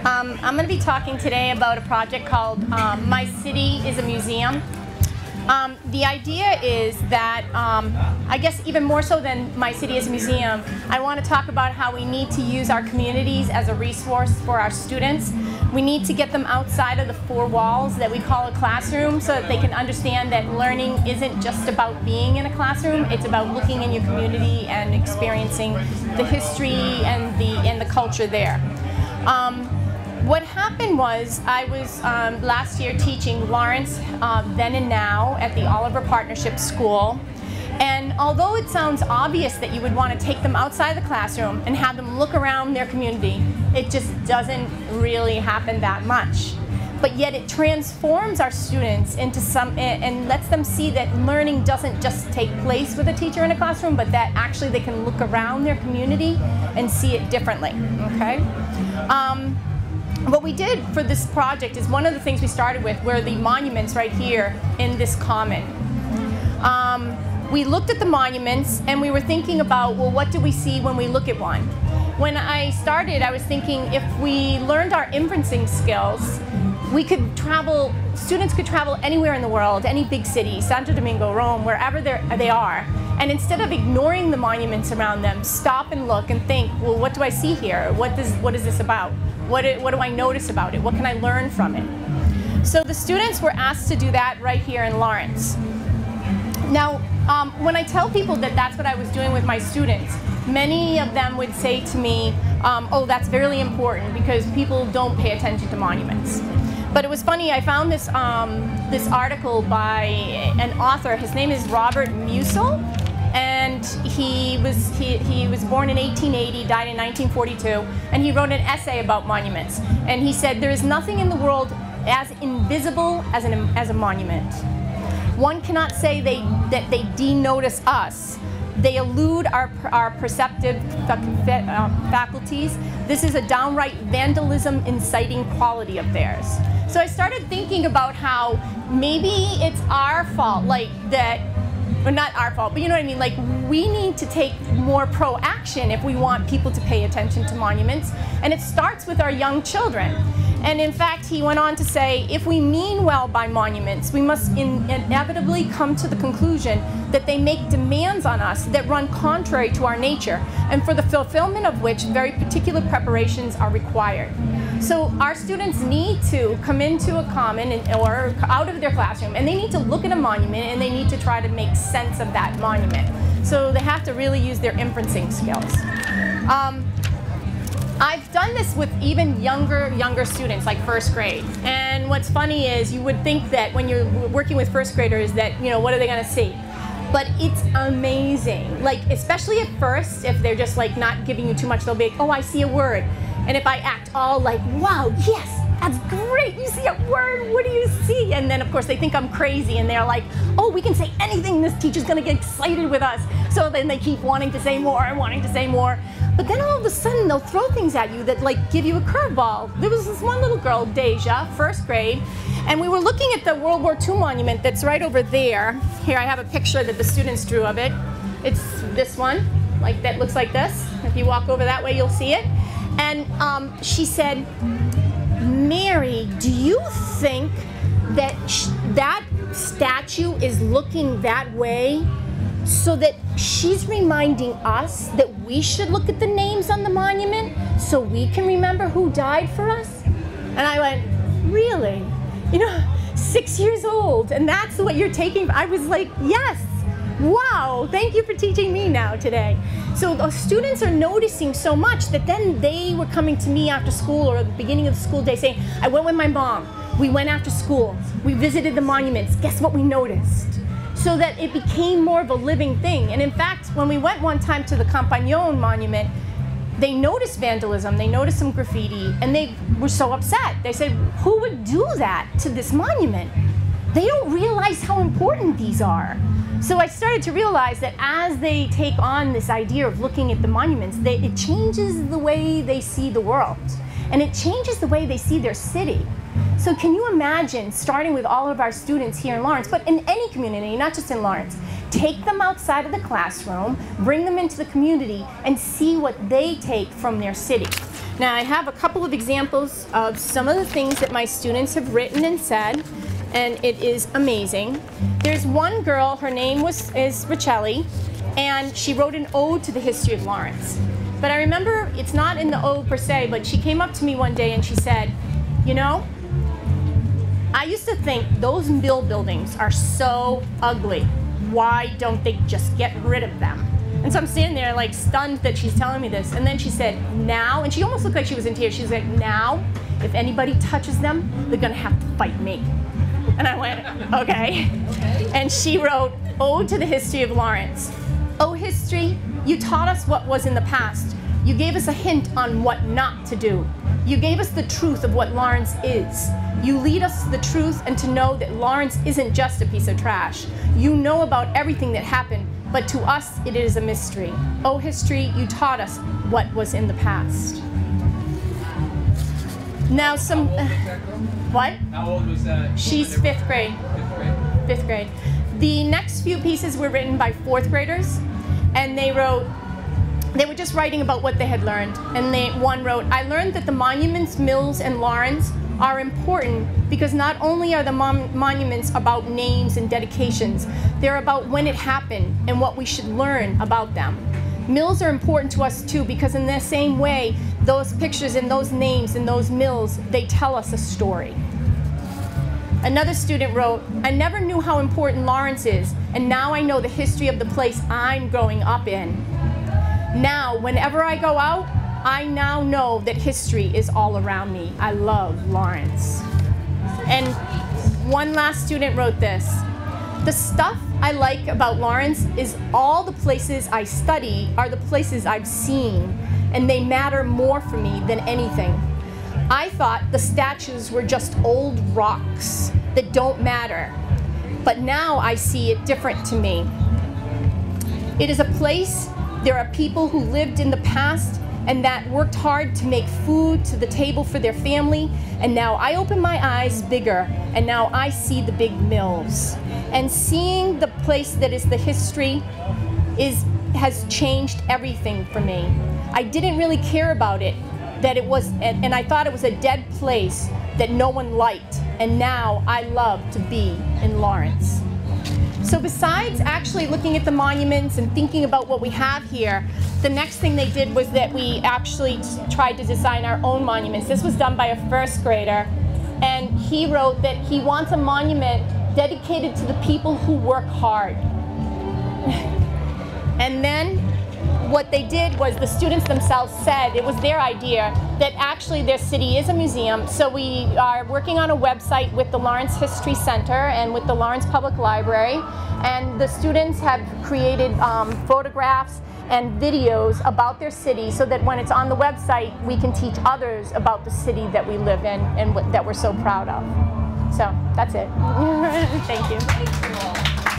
I'm going to be talking today about a project called My City is a Museum. The idea is that, I guess even more so than My City is a Museum, I want to talk about how we need to use our communities as a resource for our students. We need to get them outside of the four walls that we call a classroom so that they can understand that learning isn't just about being in a classroom, it's about looking in your community and experiencing the history and the culture there. What happened was I was last year teaching Lawrence Then and Now at the Oliver Partnership School, and although it sounds obvious that you would want to take them outside the classroom and have them look around their community, it just doesn't really happen that much. But yet it transforms our students into and lets them see that learning doesn't just take place with a teacher in a classroom, but that actually they can look around their community and see it differently, okay? What we did for this project is one of the things we started with were the monuments right here in this common. We looked at the monuments and we were thinking about, well, what do we see when we look at one? When I started, I was thinking if we learned our inferencing skills, we could travel, students could travel anywhere in the world, any big city, Santo Domingo, Rome, wherever they are, and instead of ignoring the monuments around them, stop and look and think, well, what do I see here? What is this about? What do I notice about it? What can I learn from it? So the students were asked to do that right here in Lawrence. Now, when I tell people that that's what I was doing with my students, many of them would say to me, oh, that's really important because people don't pay attention to monuments. But it was funny, I found this, this article by an author. His name is Robert Musil, and he was born in 1880, died in 1942, and he wrote an essay about monuments. And he said, there is nothing in the world as invisible as a monument. One cannot say that they denotice us. They elude our perceptive faculties. This is a downright vandalism inciting quality of theirs. So I started thinking about how maybe it's our fault, like that, or not our fault, but you know what I mean, like we need to take more pro-action if we want people to pay attention to monuments, and it starts with our young children. And in fact, he went on to say, if we mean well by monuments, we must inevitably come to the conclusion that they make demands on us that run contrary to our nature, and for the fulfillment of which very particular preparations are required. So our students need to come into a common or out of their classroom, and they need to look at a monument and they need to try to make sense of that monument. So they have to really use their inferencing skills. I've done this with even younger students, like first grade. And what's funny is you would think that when you're working with first graders that, you know, what are they going to see? But it's amazing. Like, especially at first, if they're just like not giving you too much, they'll be like, oh, I see a word. And if I act all like, wow, yes, that's great, you see a word, what do you see? And then of course they think I'm crazy and they're like, oh, we can say anything, this teacher's gonna get excited with us. So then they keep wanting to say more and wanting to say more. But then all of a sudden they'll throw things at you that like give you a curveball. There was this one little girl, Deja, first grade, and we were looking at the World War II monument that's right over there. Here I have a picture that the students drew of it. It's this one, like that looks like this. If you walk over that way, you'll see it. And she said, Mary, do you think that that statue is looking that way so that she's reminding us that we should look at the names on the monument so we can remember who died for us? And I went, really? You know, 6 years old, and that's what you're taking? I was like, yes. Wow, thank you for teaching me now today. So the students are noticing so much that then they were coming to me after school or at the beginning of the school day saying, I went with my mom, we went after school, we visited the monuments, guess what we noticed? So that it became more of a living thing. And in fact, when we went one time to the Campagnone monument, they noticed vandalism, they noticed some graffiti, and they were so upset. They said, who would do that to this monument? They don't realize how important these are. So I started to realize that as they take on this idea of looking at the monuments, it changes the way they see the world. And it changes the way they see their city. So can you imagine starting with all of our students here in Lawrence, but in any community, not just in Lawrence, take them outside of the classroom, bring them into the community, and see what they take from their city. Now I have a couple of examples of some of the things that my students have written and said, and it is amazing. There's one girl, her name is Richelli, and she wrote an ode to the history of Lawrence. But I remember, it's not in the ode per se, but she came up to me one day and she said, you know, I used to think those mill buildings are so ugly. Why don't they just get rid of them? And so I'm standing there like stunned that she's telling me this. And then she said, now, and she almost looked like she was in tears. She's like, now, if anybody touches them, they're gonna have to fight me. And I went, okay. And she wrote, Ode to the History of Lawrence. Oh, history, you taught us what was in the past. You gave us a hint on what not to do. You gave us the truth of what Lawrence is. You lead us to the truth and to know that Lawrence isn't just a piece of trash. You know about everything that happened, but to us it is a mystery. Oh, history, you taught us what was in the past. Now some, what? How old was that? She's 5th grade. 5th grade. 5th grade. The next few pieces were written by 4th graders, and they were just writing about what they had learned. And one wrote, I learned that the monuments, mills, and Lawrence are important because not only are the monuments about names and dedications, they're about when it happened and what we should learn about them. Mills are important to us too because in the same way, those pictures and those names and those mills, they tell us a story. Another student wrote, I never knew how important Lawrence is, and now I know the history of the place I'm growing up in. Now, whenever I go out, I now know that history is all around me. I love Lawrence. And one last student wrote this. The stuff I like about Lawrence is all the places I study are the places I've seen, and they matter more for me than anything. I thought the statues were just old rocks that don't matter, but now I see it different to me. It is a place, there are people who lived in the past and that worked hard to make food to the table for their family, and now I open my eyes bigger, and now I see the big mills. And seeing the place that is the history has changed everything for me. I didn't really care about it, that it was, and I thought it was a dead place that no one liked, and now I love to be in Lawrence. So besides actually looking at the monuments and thinking about what we have here, the next thing they did was that we actually tried to design our own monuments. This was done by a 1st grader, and he wrote that he wants a monument dedicated to the people who work hard. And then what they did was the students themselves said, it was their idea, that actually their city is a museum. So we are working on a website with the Lawrence History Center and with the Lawrence Public Library. And the students have created photographs and videos about their city so that when it's on the website, we can teach others about the city that we live in and that we're so proud of. So that's it. Thank you.